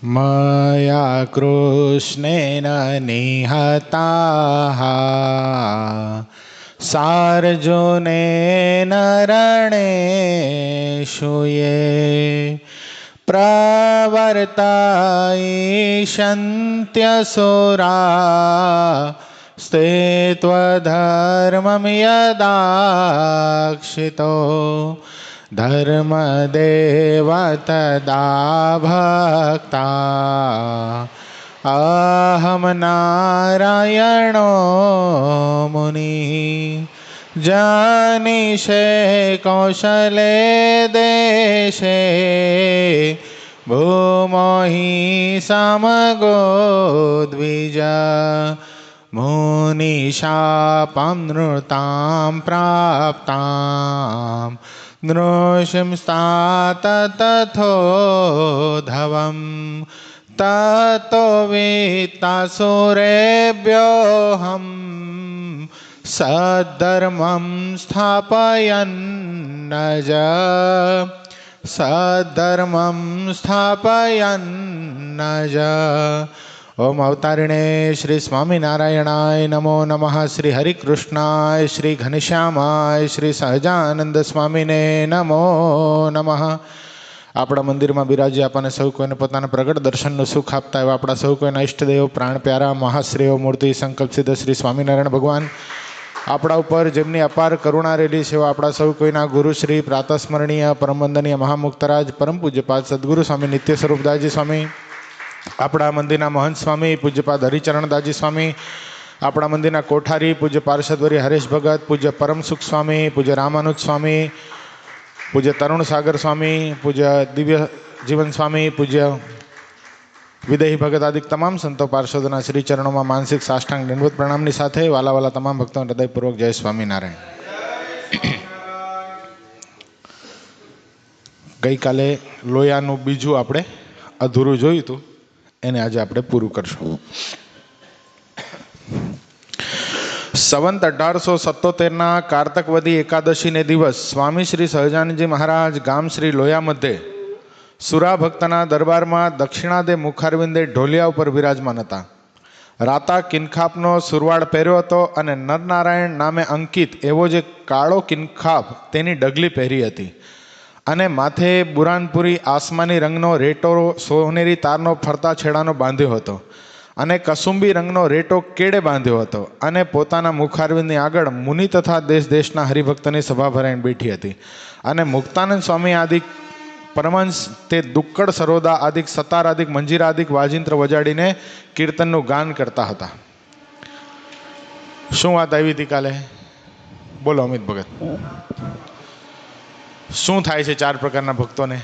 मया कृष्णेन निहताः सार्जुनेन रणेषु ये प्रवर्तयिष्यन्त्यसुरा स्ते त्वधर्मं यदाक्षितो धर्मदेव तदा भक्ता अहम नारायणो मुनि जानिषे कौशले देशे भूमो हि समगो द्विज मुनिशापं नृतां प्राप्तां नृसिंस्तात तथोधवं ततो वित्तासुरेभ्योऽहं सद्धर्मं स्थापयन्नज सद्धर्मं स्थापयन्नज। ओम अवतारिणे श्री स्वामीनारायणाय नमो नमः। श्री हरिकृष्णाय श्री घनश्यामाय श्री सहजानंद स्वामीने नमो नमः। આપણા મંદિરમાં બિરાજી આપણને સૌ કોઈને પોતાના પ્રગટ દર્શનનું સુખ આપતા એવા આપણા સૌ કોઈના ઈષ્ટદેવ પ્રાણ પ્યારા મહાશ્રેયો મૂર્તિ સંકલ્પ સિદ્ધ શ્રી સ્વામિનારાયણ ભગવાન આપણા ઉપર જેમની અપાર કરુણા રેલી છે એવા આપણા સૌ કોઈના ગુરુશ્રી પ્રાતસ્મરણીય પરમવંદનીય મહામુક્તરાજ પરમ પૂજ્યપાદ સદગુરુ સ્વામી નિત્ય સ્વરૂપદાસજી સ્વામી, આપણા મંદિરના મહંત સ્વામી પૂજ્યપાદ હરિચરણદાસજી સ્વામી, આપણા મંદિરના કોઠારી પૂજ્ય પાર્ષદવરી હરેશ ભગત, પૂજ્ય પરમસુખ સ્વામી, પૂજ્ય રામાનુજ સ્વામી, પૂજ્ય તરુણ સાગર સ્વામી, પૂજ્ય દિવ્ય જીવન સ્વામી, પૂજ્ય વિદેહી ભગત આદિ તમામ સંતો પાર્ષદોના શ્રી ચરણોમાં માનસિક સાષ્ટાંગ દંડવત પ્રણામની સાથે વાલા વાલા તમામ ભક્તોને હૃદયપૂર્વક જય સ્વામિનારાયણ। ગઈકાલે લોયાનું બીજું આપણે અધૂરું જોયું હતું, એને આજે આપણે પૂરું કરશું। સંવંત 1877 કારતકવદી એકાદશીને દિવસ સ્વામી શ્રી સહજાનંદજી મહારાજ ગામ શ્રી લોયા મધ્યે સુરા ભક્તના દરબારમાં દક્ષિણાદે મુખારવિંદે ઢોલિયા ઉપર વિરાજમાન હતા। રાતા કિનખાપનો સુરવાડ પહેર્યો હતો અને નરનારાયણ નામે અંકિત એવો જે કાળો કિનખાપ તેની ડગલી પહેરી હતી અને માથે બુરાનપુરી આસમાની રંગનો રેટો સોનેરી તારનો ફરતા છેડાનો બાંધ્યો હતો અને કસુંબી રંગનો રેટો કેડે બાંધ્યો હતો અને પોતાના મુખારવિંદની આગળ મુનિ તથા દેશ દેશના હરિભક્તની સભા ભરાઈને બેઠી હતી અને મુક્તાનંદ સ્વામી આદિક પરમહંસ તે દુક્કડ સરોદા આદિક સતાર આદિક મંજીરા આદિક વાજિંત્ર વજાડીને કીર્તનનું ગાન કરતા હતા। શું વાત આવી હતી કાલે? બોલો અમિત ભગત, શું થાય છે 4 પ્રકારના ભક્તોને?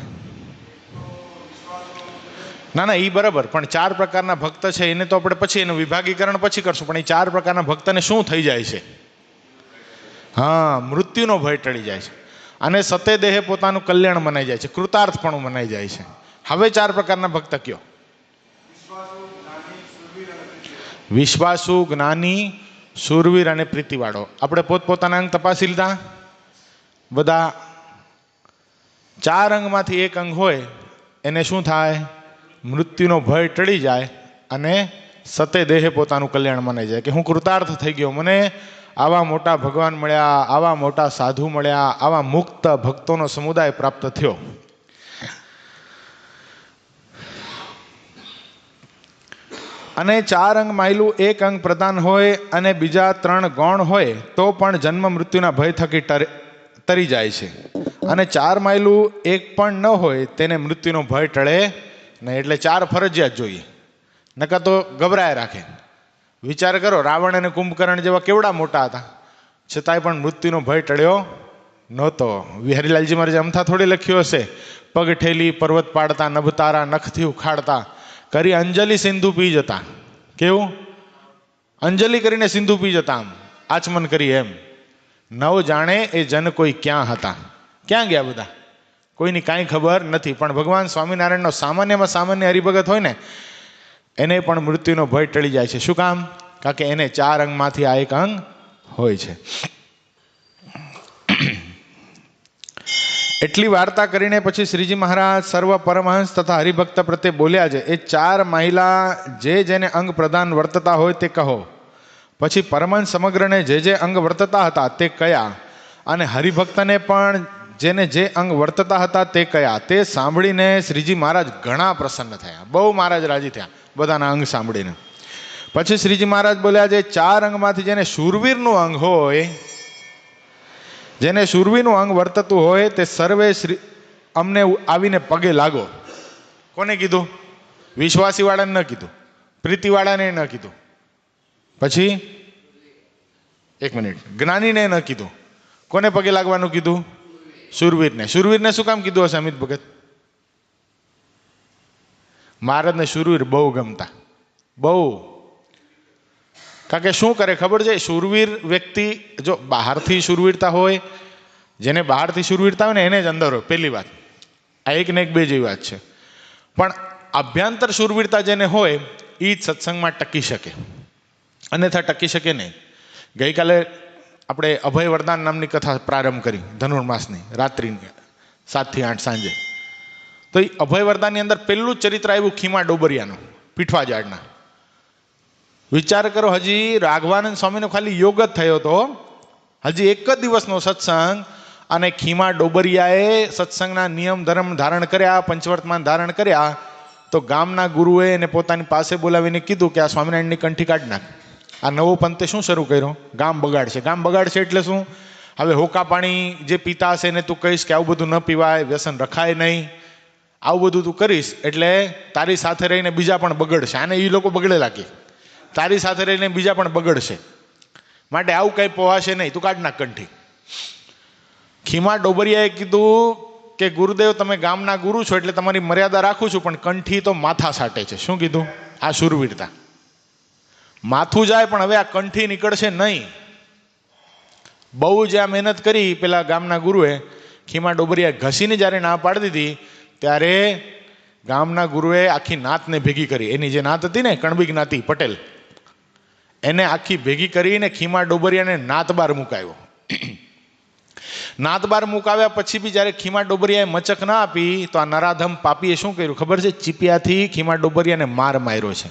ના ના, એ બરાબર, પણ 4 પ્રકારના ભક્ત છે એને તો આપણે પછી એનું વિભાગીકરણ પછી કરશું, પણ એ 4 પ્રકારના ભક્તને શું થઈ જાય છે? હા, મૃત્યુનો ભય ટળી જાય છે અને સતે દેહે પોતાનું કલ્યાણ મનાઈ જાય છે, કૃતાર્થપણું મનાઈ જાય છે। હવે 4 પ્રકારના ભક્ત કયો? વિશ્વાસુ, જ્ઞાની, શૂરવીર અને પ્રીતિવાળો। આપણે પોતપોતાના અંગ તપાસી લીધા બધા। 4 અંગમાંથી એક અંગ હોય એને શું થાય? મૃત્યુનો ભય ટળી જાય અને સતે દેહે પોતાનું કલ્યાણ મનાઈ જાય કે હું કૃતાર્થ થઈ ગયો, મને આવા મોટા ભગવાન મળ્યા, આવા મોટા સાધુ મળ્યા, આવા મુક્ત ભક્તોનો સમુદાય પ્રાપ્ત થયો। અને 4 અંગ માયલું એક અંગ પ્રધાન હોય અને બીજા 3 ગૌણ હોય તો પણ જન્મ મૃત્યુના ભય થકી તરી જાય છે અને 4 માયલું એક પણ ન હોય તેને મૃત્યુનો ભય ટળે નહીં, એટલે 4 ફરજિયાત જોઈએ, નકર તો ગભરાય રાખે। વિચાર કરો, રાવણ અને કુંભકર્ણ જેવા કેવડા મોટા હતા છતાંય પણ મૃત્યુનો ભય ટળ્યો નહોતો। વિહારીલાલજી મહારાજે અમથા થોડી લખ્યું હશે, પગ ઠેલી પર્વત પાડતા, નભતારા નખથી ઉખાડતા, કરી અંજલિ સિંધુ પી જતા। કેવું? અંજલિ કરીને સિંધુ પી જતા, આમ આચમન કરી એમ। નવ જાણે એ જન કોઈ ક્યાં હતા, ક્યાં ગયા બધા? કોઈની કાંઈ ખબર નથી। પણ ભગવાન સ્વામિનારાયણનો સામાન્યમાં સામાન્ય હરિભગત હોય ને એને પણ મૃત્યુનો ભય ટળી જાય છે। શું કામ? કારણ કે એને 4 અંગમાંથી આ એક અંગ હોય છે। એટલી વાર્તા કરીને પછી શ્રીજી મહારાજ સર્વ પરમહંસ તથા હરિભક્ત પ્રત્યે બોલ્યા છે, એ 4 મહિલા જેને અંગ પ્રધાન વર્તતા હોય તે કહો. પછી પરમહંસ સમગ્રને જે અંગ વર્તતા હતા તે કયા, અને હરિભક્તને પણ જેને જે અંગ વર્તતા હતા તે કયા. તે સાંભળીને શ્રીજી મહારાજ ઘણા પ્રસન્ન થયા, બહુ મહારાજ રાજી થયા બધાના અંગ સાંભળીને. પછી શ્રીજી મહારાજ બોલ્યા છે, 4 અંગમાંથી જેને શૂરવીરનું અંગ હોય, જેને શૂરવીરનું અંગ વર્તતું હોય તે સર્વે અમને આવીને પગે લાગો. કોને કીધું? વિશ્વાસી વાળાને ન કીધું, પ્રીતિવાળાને ન કીધું, પછી 1 મિનિટ, જ્ઞાનીને ન કીધું. કોને પગે લાગવાનું કીધું? શૂરવીરને. શૂરવીરને શું કામ કીધું હશે અમિત ભગત? મહારાજને શૂરવીર બહુ ગમતા, બહુ. કારણ કે શું કરે ખબર છે? શૂરવીર વ્યક્તિ જો બહારથી શૂરવીરતા હોય, જેને બહારથી શૂરવીરતા હોય ને એને જ અંદર હોય. પહેલી વાત આ એક ને એક બે જેવી વાત છે. પણ અભ્યંતર શૂરવીરતા જેને હોય એ જ સત્સંગમાં ટકી શકે, અન્યથા ટકી શકે નહીં. ગઈકાલે આપણે અભય વરદાન નામની કથા પ્રારંભ કરી ધનુર્માસની, રાત્રિની 7 થી 8 સાંજે. તો એ અભય વરદાનની અંદર પહેલું જ ચરિત્ર આવ્યું ખીમા ડોબરિયાનું, પીઠવા ઝાડના. વિચાર કરો, હજી રાઘવાનંદ સ્વામીનો ખાલી યોગ જ થયો હતો, હજી એક જ દિવસનો સત્સંગ, અને ખીમા ડોબરિયાએ સત્સંગના નિયમ ધર્મ ધારણ કર્યા, પંચવર્તમાન ધારણ કર્યા. તો ગામના ગુરુએ એને પોતાની પાસે બોલાવીને કીધું કે આ સ્વામિનારાયણની કંઠી કાઢી નાખ. આ નવો પંથે શું શરૂ કર્યો? ગામ બગાડશે. ગામ બગાડશે એટલે શું? હવે હોકા પાણી જે પીતા હશે એને તું કહીશ કે આવું બધું ન પીવાય, વ્યસન રખાય નહીં, આવું બધું તું કરીશ એટલે તારી સાથે રહીને બીજા પણ બગડશે. આને એ લોકો બગડેલા કે તારી સાથે રહીને બીજા પણ બગડશે, માટે આવું કંઈ પોહાશે નહીં, તું કાઢ નાખ કંઠી. ખીમા ડોબરિયાએ કીધું કે ગુરુદેવ તમે ગામના ગુરુ છો એટલે તમારી મર્યાદા રાખું છું, પણ કંઠી તો માથા સાટે છે. શું કીધું? આ શૂરવીરતા. માથું જાય પણ હવે આ કંઠી નીકળશે નહીં. બહુ જ્યાં મહેનત કરી પેલા ગામના ગુરુએ, ખીમા ડોબરિયા ઘસીને જ્યારે ના પાડી દીધી ત્યારે ગામના ગુરુએ આખી નાતને ભેગી કરી. એની જે નાત હતી ને કણબી જ્ઞાતિ પટેલ, એને આખી ભેગી કરીને ખીમા ડોબરિયાને નાતબાર મુકાયો. નાતબાર મુકાવ્યા પછી બી જ્યારે ખીમા ડોબરિયાએ મચક ના આપી તો આ નરાધમ પાપીએ શું કર્યું ખબર છે? ચીપિયાથી ખીમા ડોબરિયાને માર માર્યો છે.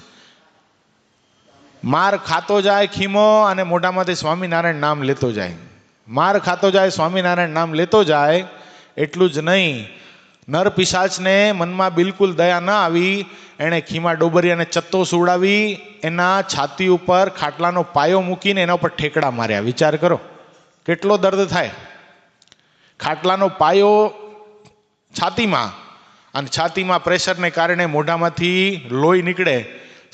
માર ખાતો જાય ખીમો અને મોઢામાંથી સ્વામિનારાયણ નામ લેતો જાય. માર ખાતો જાય, સ્વામિનારાયણ નામ લેતો જાય. એટલું જ નહીં, નર પિશાચને મનમાં બિલકુલ દયા ન આવી, એણે ખીમા ડોબરિયાને ચત્તો સુવડાવી, એના છાતી ઉપર ખાટલાનો પાયો મૂકીને એના ઉપર ઠેકડા માર્યા. વિચાર કરો કેટલો દર્દ થાય. ખાટલાનો પાયો છાતીમાં, અને છાતીમાં પ્રેશરને કારણે મોઢામાંથી લોહી નીકળે.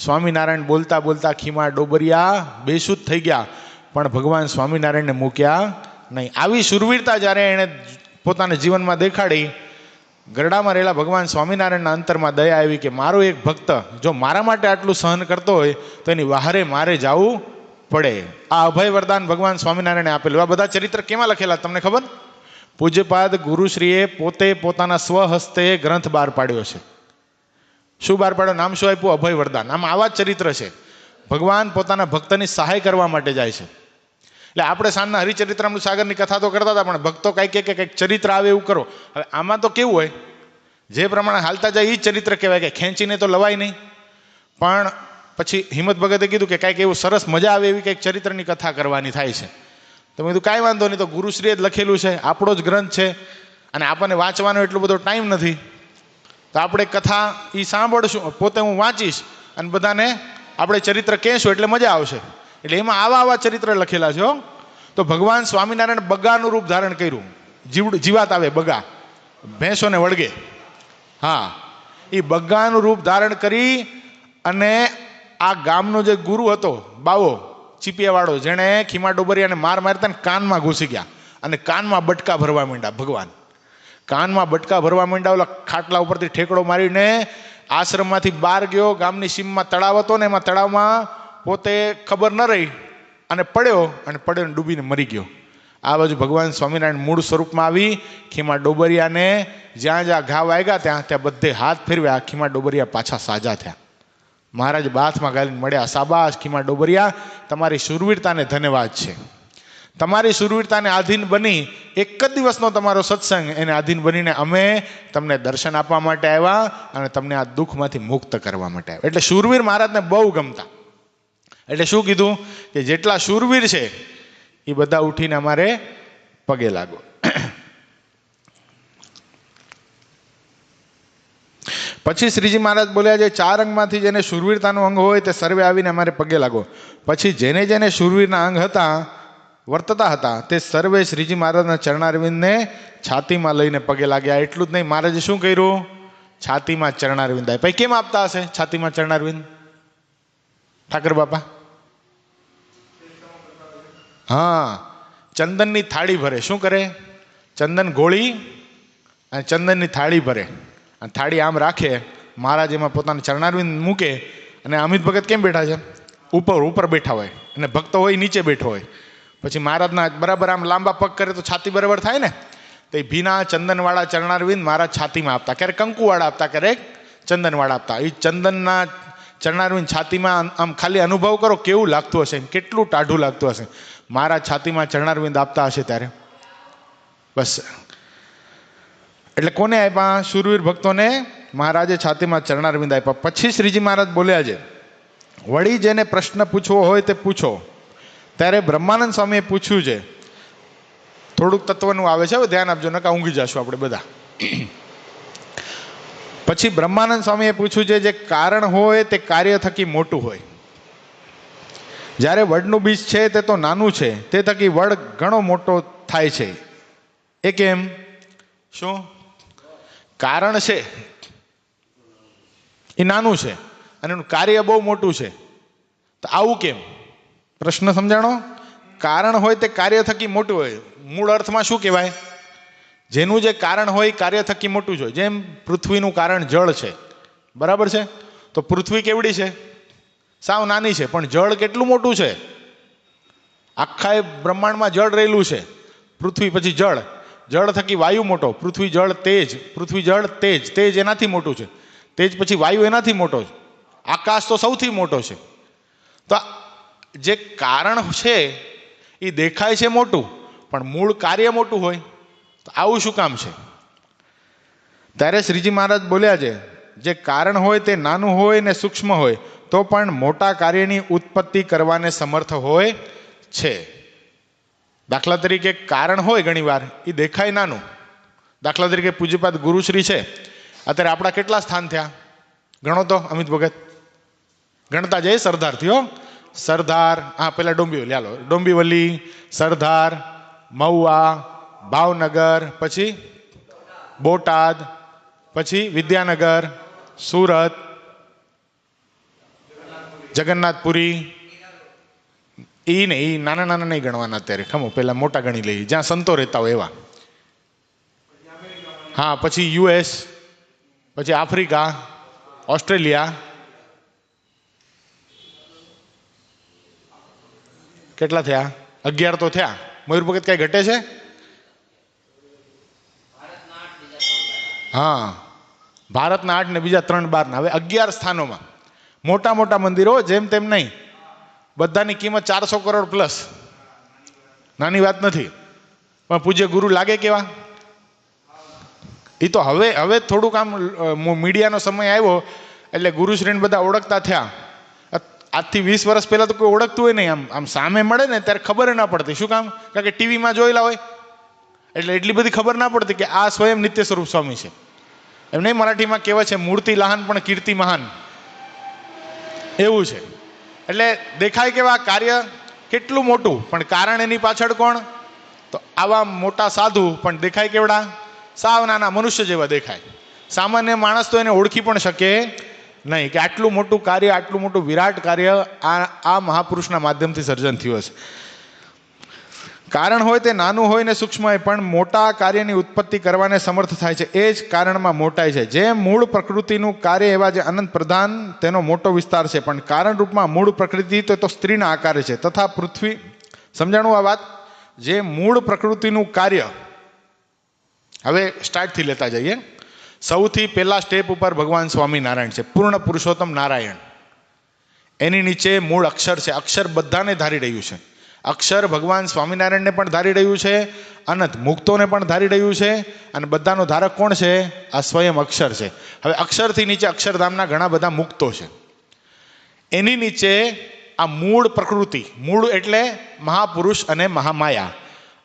સ્વામિનારાયણ બોલતા બોલતા ખીમા ડોબરિયા બેસુધ થઈ ગયા, પણ ભગવાન સ્વામિનારાયણને મૂક્યા નહીં. આવી શૂરવીરતા જ્યારે એણે પોતાના જીવનમાં દેખાડી, ગરડામાં રહેલા ભગવાન સ્વામિનારાયણના અંતરમાં દયા આવી કે મારો એક ભક્ત જો મારા માટે આટલું સહન કરતો હોય તો એની વહારે મારે જવું પડે. આ અભય વરદાન ભગવાન સ્વામિનારાયણે આપેલું. આ બધા ચરિત્ર કેમાં લખેલા તમને ખબર? પૂજ્યપાદ ગુરુશ્રીએ પોતે પોતાના સ્વહસ્તે ગ્રંથ બહાર પાડ્યો છે. શું બહાર પાડ્યો? નામ શું આપ્યું? અભય વરદાન. આમ આવા જ ચરિત્ર છે. ભગવાન પોતાના ભક્તની સહાય કરવા માટે જાય છે. એટલે આપણે સાંજના હરિચરિત્રામૃત સાગરની કથા તો કરતા હતા, પણ ભક્તો કંઈક કે કંઈક ચરિત્ર આવે એવું કરો. હવે આમાં તો કેવું હોય, જે પ્રમાણે હાલતા જાય એ જ ચરિત્ર કહેવાય, કે ખેંચીને તો લવાય નહીં. પણ પછી હિંમત ભગતે કીધું કે કાંઈક એવું સરસ મજા આવે એવી કંઈક ચરિત્રની કથા કરવાની થાય છે. તો મેં કીધું કાંઈ વાંધો નહીં, તો ગુરુશ્રીએ જ લખેલું છે, આપણો જ ગ્રંથ છે, અને આપણને વાંચવાનો એટલો બધો ટાઈમ નથી, તો આપણે કથા એ સાંભળશું, પોતે હું વાંચીશ અને બધાને આપણે ચરિત્ર કહેશું એટલે મજા આવશે. એટલે એમાં આવા ચરિત્ર લખેલા છે. તો ભગવાન સ્વામિનારાયણ બગાનું રૂપ ધારણ કર્યું. જીવાત આવે બગા, ભેંસોને વળગે, હા, એ બગાનું રૂપ ધારણ કરી અને આ ગામનો જે ગુરુ હતો બાવો ચીપિયાવાળો, જેણે ખીમા ડોબરિયાને માર મારતા ને કાનમાં ઘૂસી ગયા અને કાનમાં બટકા ભરવા માંડ્યા. ભગવાન કાનમાં બટકા ભરવા માંડ્યા. ઓલા ખાટલા ઉપરથી ઠેકડો મારીને આશ્રમમાંથી બહાર ગયો. ગામની સીમમાં તળાવ હતો ને એમાં તળાવમાં પોતે ખબર ન રહી અને પડ્યો, અને પડ્યો ને ડૂબીને મરી ગયો. આ બાજુ ભગવાન સ્વામિનારાયણ મૂળ સ્વરૂપમાં આવી ખીમા ડોબરિયાને જ્યાં જ્યાં ઘા વાગ્યા ત્યાં બધે હાથ ફેરવ્યા. ખીમા ડોબરિયા પાછા સાજા થયા. મહારાજ બાથમાં ગાલીને મળ્યા, શાબાશ ખીમા ડોબરિયા, તમારી શૂરવીરતાને ધન્યવાદ છે. તમારી શૂરવીરતાને આધીન બની એક જ દિવસનો તમારો સત્સંગ એને આધીન બનીને અમે તમને દર્શન આપવા માટે આવ્યા અને તમને આ દુઃખમાંથી મુક્ત કરવા માટે આવ્યા. એટલે શૂરવીર મહારાજને બહુ ગમતા. એટલે શું કીધું કે જેટલા શૂરવીર છે એ બધા ઉઠીને અમારે પગે લાગો. પછી શ્રીજી મહારાજ બોલ્યા છે 4 અંગમાંથી જેને શૂરવીરતાનું અંગ હોય તે સર્વે આવીને અમારે પગે લાગો. પછી જેને જેને શૂરવીરના અંગ હતા વર્તતા હતા તે સર્વે શ્રીજી મહારાજના ચરણારવિંદને છાતીમાં લઈને પગે લાગ્યા. એટલું જ નહીં, મહારાજે શું કર્યું? છાતીમાં ચરણારવિંદ આપ્યા. પછી કેમ આપતા હશે છાતીમાં ચરણારવિંદ ઠાકર બાપા? હા, ચંદનની થાળી ભરે. શું કરે? ચંદન ગોળી અને ચંદનની થાળી ભરે. અને થાળી આમ રાખે, મહારાજ એમાં પોતાના ચરણારવિંદ મૂકે. અને અમિત ભગત કેમ બેઠા છે? ઉપર બેઠા હોય અને ભક્તો હોય નીચે બેઠો હોય. પછી મહારાજના બરાબર આમ લાંબા પગ કરે તો છાતી બરાબર થાય ને. તો એ ભીના ચંદનવાળા ચરણારવિંદ મહારાજ છાતીમાં આપતા. ક્યારેક કંકુવાળા આપતા, ક્યારેક ચંદનવાળા આપતા. એ ચંદનના ચરણારવિંદ છાતીમાં આમ ખાલી અનુભવ કરો કેવું લાગતું હશે, કેટલું ટાઢું લાગતું હશે. મહારાજ છાતીમાં ચરણારવિંદ આપતા હશે ત્યારે. બસ એટલે કોને આપ્યા? શૂરવીર ભક્તોને મહારાજે છાતીમાં ચરણારવિંદ આપ્યા. પછી શ્રીજી મહારાજ બોલ્યા છે વળી જેને પ્રશ્ન પૂછવો હોય તે પૂછો. ત્યારે બ્રહ્માનંદ સ્વામીએ પૂછ્યું છે, થોડુંક તત્વનું આવે છે, હવે ધ્યાન આપજો નકા ઊંઘી જશું આપણે બધા. પછી બ્રહ્માનંદ સ્વામીએ પૂછ્યું છે જે કારણ હોય તે કાર્ય થકી મોટું હોય. જ્યારે વડનું બીજ છે તે તો નાનું છે, તે થકી વડ ઘણો મોટો થાય છે. એ કેમ? શું કારણ છે? એ નાનું છે અને એનું કાર્ય બહુ મોટું છે. તો આવું કેમ? પ્રશ્ન સમજાણો? કારણ હોય તે કાર્ય થકી મોટું હોય. મૂળ અર્થમાં શું કહેવાય? જેનું જે કારણ હોય કાર્ય થકી મોટું જ હોય. જેમ પૃથ્વીનું કારણ જળ છે, બરાબર છે? તો પૃથ્વી કેવડી છે? સાવ નાની છે, પણ જળ કેટલું મોટું છે? આખા બ્રહ્માંડમાં જળ રહેલું છે. પૃથ્વી પછી જળ, જળ થકી વાયુ મોટો, પૃથ્વી જળ તેજ, પૃથ્વી જળ તેજ, તેજ એનાથી મોટું છે, તેજ પછી વાયુ એનાથી મોટો છે, આકાશ તો સૌથી મોટો છે. તો જે કારણ છે એ દેખાય છે મોટું, પણ મૂળ કાર્ય મોટું હોય. તો આવું શું કામ છે? ત્યારે શ્રીજી મહારાજ બોલ્યા છે જે કારણ હોય તે નાનું હોય ને સૂક્ષ્મ હોય તો પણ મોટા કાર્યની ઉત્પત્તિ કરવાને સમર્થ હોય છે. દાખલા તરીકે કારણ હોય ઘણીવાર એ દેખાય નાનું. દાખલા તરીકે પૂજ્યપાદ ગુરુશ્રી છે, અત્યારે આપણા કેટલા સ્થાન થયા ગણો તો અમિત ભગત? ગણતા જઈએ સરદારથી. હો, સરદાર, હા પેલા ડોંબીવલી, હાલો ડોંબીવલી, સરદાર, મહુવા, ભાવનગર, પછી બોટાદ, પછી વિદ્યાનગર, સુરત, જગન્નાથપુરી. એ નહીં, એ નાના નાના નહીં ગણવાના અત્યારે, ખમો પેલા મોટા ગણી લઈએ જ્યાં સંતો રહેતા હોય એવા. હા, પછી US, પછી આફ્રિકા, ઓસ્ટ્રેલિયા. કેટલા થયા? 11 તો થયા. મયુર ભગત કઈ ઘટે છે? હા, ભારતના 8 ને બીજા 3 બહારના. હવે 11 સ્થાનોમાં મોટા મોટા મંદિરો, જેમ તેમ નહીં, બધાની કિંમત 400 કરોડ પ્લસ. નાની વાત નથી. પણ પૂજ્ય ગુરુ લાગે કેવા? એ તો હવે થોડુંક આમ મીડિયાનો સમય આવ્યો એટલે ગુરુશ્રીને બધા ઓળખતા થયા. આજથી 20 વર્ષ પહેલા તો કોઈ ઓળખતું હોય નહીં. આમ સામે મળે ને ત્યારે ખબર ના પડતી. શું કામ? કારણ કે ટીવીમાં જોયેલા હોય એટલે એટલી બધી ખબર ના પડતી કે આ સ્વયં નિત્ય સ્વરૂપ સ્વામી છે. એમ નહીં, મરાઠીમાં કહેવાય છે મૂર્તિ લહાન પણ કીર્તિ મહાન. એવું છે. એટલે દેખાય કેવા? કાર્ય કેટલું મોટું, પણ કારણ એની પાછળ કોણ? તો આવા મોટા સાધુ, પણ દેખાય કેવડા? સાવ નાના, મનુષ્ય જેવા દેખાય. સામાન્ય માણસ તો એને ઓળખી પણ શકે નહીં કે આટલું મોટું કાર્ય, આટલું મોટું વિરાટ કાર્ય આ મહાપુરુષના માધ્યમથી સર્જન થયું હશે. કારણ હોય તે નાનું હોય ને સૂક્ષ્મ હોય, પણ મોટા કાર્યની ઉત્પત્તિ કરવાને સમર્થ થાય છે. એ જ કારણમાં મોટાઈ છે. જે મૂળ પ્રકૃતિનું કાર્ય એવા જે અનંત પ્રધાન તેનો મોટો વિસ્તાર છે, પણ કારણ રૂપમાં મૂળ પ્રકૃતિ તો સ્ત્રીના આકારે છે. તથા પૃથ્વી, સમજાણું આ વાત? જે મૂળ પ્રકૃતિનું કાર્ય, હવે સ્ટાર્ટથી લેતા જઈએ. સૌથી પહેલા સ્ટેપ ઉપર ભગવાન સ્વામિનારાયણ છે, પૂર્ણ પુરુષોત્તમ નારાયણ. એની નીચે મૂળ અક્ષર છે. અક્ષર બધાને ધારી રહ્યું છે. અક્ષર ભગવાન સ્વામિનારાયણને પણ ધારી રહ્યું છે, અનંત મુક્તોને પણ ધારી રહ્યું છે, અને બધાનો ધારક કોણ છે? આ સ્વયં અક્ષર છે. હવે અક્ષરથી નીચે અક્ષરધામના ઘણા બધા મુક્તો છે. એની નીચે આ મૂળ પ્રકૃતિ, મૂળ એટલે મહાપુરુષ અને મહામાયા,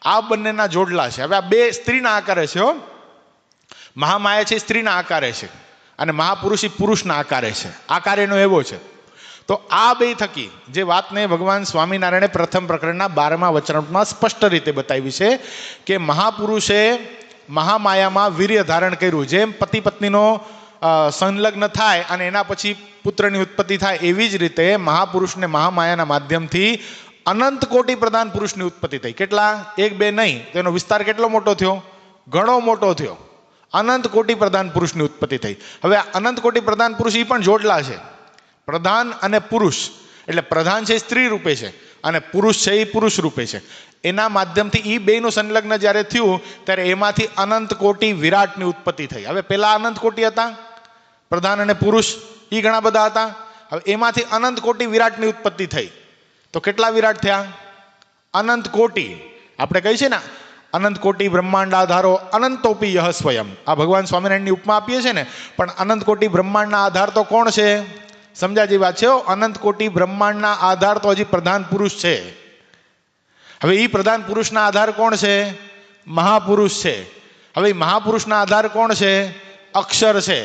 આ બંનેના જોડલા છે. હવે આ બે સ્ત્રીના આકારે છે હો. મહામાયા છે સ્ત્રીના આકારે છે, અને મહાપુરુષ પુરુષના આકારે છે. આકાર એનો એવો છે. તો આ બે થકી જે વાતને ભગવાન સ્વામિનારાયણે પ્રથમ પ્રકરણના 12મા વચનામૃતમાં સ્પષ્ટ રીતે બતાવી છે કે મહાપુરુષે મહામાયામાં વીર્ય ધારણ કર્યું. જેમ પતિ પત્નીનો સંલગ્ન થાય અને એના પછી પુત્રની ઉત્પત્તિ થાય, એવી જ રીતે મહાપુરુષને મહામાયાના માધ્યમથી અનંત કોટી પ્રધાન પુરુષની ઉત્પત્તિ થઈ. કેટલા? એક બે નહીં, તેનો વિસ્તાર કેટલો મોટો થયો? ઘણો મોટો થયો. અનંત કોટી પ્રધાન પુરુષની ઉત્પત્તિ થઈ. હવે અનંત કોટી પ્રધાન પુરુષ એ પણ જોડલા છે. પ્રધાન અને પુરુષ, એટલે પ્રધાન છે સ્ત્રી રૂપે છે અને પુરુષ છે એ પુરુષ રૂપે છે. એના માધ્યમથી એ બેનું સંલગ્ન જ્યારે થયું ત્યારે એમાંથી અનંત કોટી વિરાટની ઉત્પત્તિ થઈ. હવે પેલા અનંત કોટી હતા પ્રધાન અને પુરુષ, એ ઘણા બધા હતા. હવે એમાંથી અનંત કોટી વિરાટની ઉત્પત્તિ થઈ. તો કેટલા વિરાટ થયા? અનંત કોટી. આપણે કહી છે ને અનંત કોટી બ્રહ્માંડ આધારો અનંતોપી યહ સ્વયં, આ ભગવાન સ્વામિનારાયણની ઉપમા આપીએ છીએ ને. પણ અનંત કોટી બ્રહ્માંડના આધાર તો કોણ છે? સમજ્યા જેવી વાત છે. અનંત કોટી બ્રહ્માંડના આધાર તો હજી પ્રધાન પુરુષ છે. હવે એ પ્રધાન પુરુષના આધાર કોણ છે? મહાપુરુષ છે. હવે મહાપુરુષના આધાર કોણ છે? અક્ષર છે.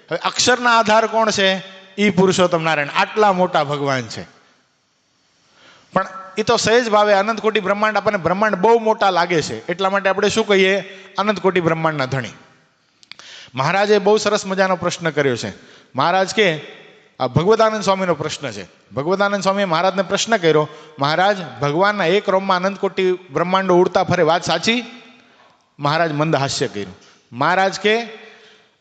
હવે અક્ષરના આધાર કોણ છે? એ પુરુષોત્તમ નારાયણ. આટલા મોટા ભગવાન છે. પણ એ તો સહેજ ભાવે અનંત કોટી બ્રહ્માંડ, આપણને બ્રહ્માંડ બહુ મોટા લાગે છે, એટલા માટે આપણે શું કહીએ? અનંત કોટી બ્રહ્માંડના ધણી. મહારાજે બહુ સરસ મજાનો પ્રશ્ન કર્યો છે. મહારાજ કે આ ભગવદાનંદ સ્વામીનો પ્રશ્ન છે. ભગવદાનંદ સ્વામીએ મહારાજને પ્રશ્ન કર્યો, મહારાજ ભગવાનના એક રોમમાં અનંત કોટી બ્રહ્માંડો ઉડતા ફરે, વાત સાચી? મહારાજ મંદ હાસ્ય કર્યું. મહારાજ કે